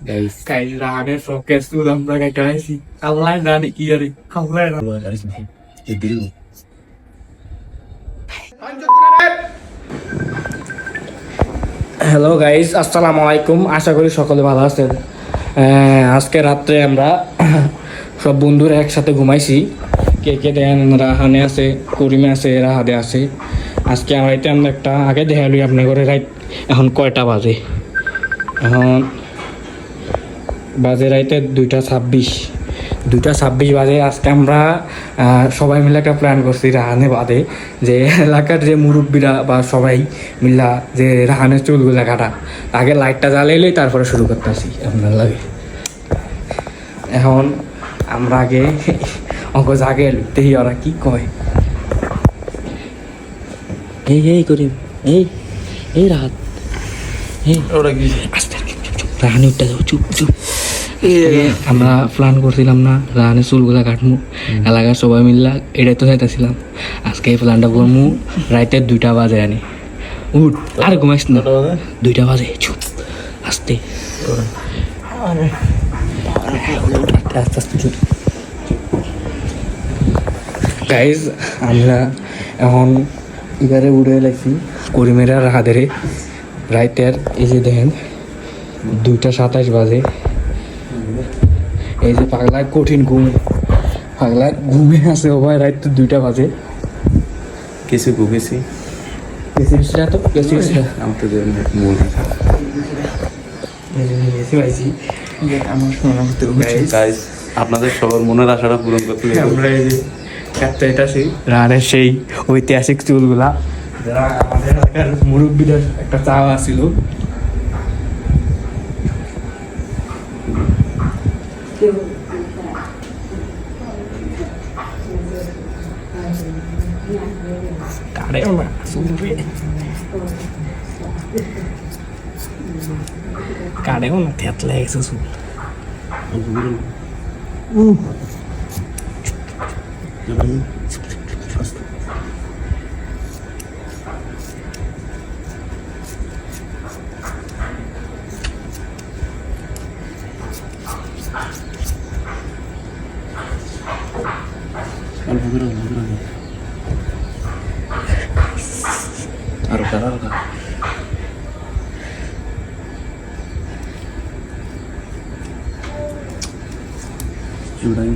Guys, rane showcase tu আমরা গাইছি আল্লাহ জানে কি আরে আল্লাহ হ্যালো গাইস, আসসালামু আলাইকুম। আশা করি সকলে ভালো আছেন। আজকে রাত্রে আমরা সব বন্ধুরা একসাথে ঘুমাইছি। কে কে দেন, রাহানে আছে, করিমে আছে, রাহাদে আছে। আজকে আমরা একটা আগে দেখা লই আপনার ঘরে রাইট এখন কয়টা বাজে। এখন বাজে রাইতে 2:26 বাজে। আজকে আমরা সবাই মিলে একটা প্ল্যান করছি রাহানে বাদে, যে এলাকার যে মুরব্বীরা বা সবাই মিলা যে রাহানের চুলগুলো কাটা, আগে লাইটটা জ্বালাইলেই তারপরে শুরু করতেছি আপনার লাগে। এখন আমরা আগে অঙ্ক জাগে লুকতেই ওরা কি কয়, এই করি এই রাত ওরা কি আস্তে রাহানি উঠতে যাবো, চুপ চুপ। আমরা প্ল্যান করছিলাম না রাহানের চুলগুলা কাটমু, এলাকার সবাই মিললা এটাই তো চাইতেছিলাম। আজকে এই প্ল্যানটা করমু রাইতে 2টা বাজে। আনি উঠ আর ঘুমাইস না, 2টা বাজে, চুপ আস্তে আস্তে আস্তে চুপ। গাইজ আমরা এখন এবারে উড়ে লাগছি করিমেরা রাহাদেরে রাইতের। এই যে দেখেন 2:27 বাজে। এই যে পাগলায় কঠিন ঘুম, পাগলায় ঘুমে আছে ও ভাই। রাত তো 2টা বাজে। কিছু ঘুমেছি তো আমার তো মন আপনাদের সবার মনের আশাটা পূরণ করতে আমরা এই যে চাইতাছি রানের সেই ঐতিহাসিক চুলগুলা, যারা আমাদের এলাকার মুরব্বীদের একটা চাওয়া ছিল। কারেও না থেতলে গেছে চুল। আরো কারা চুড়াই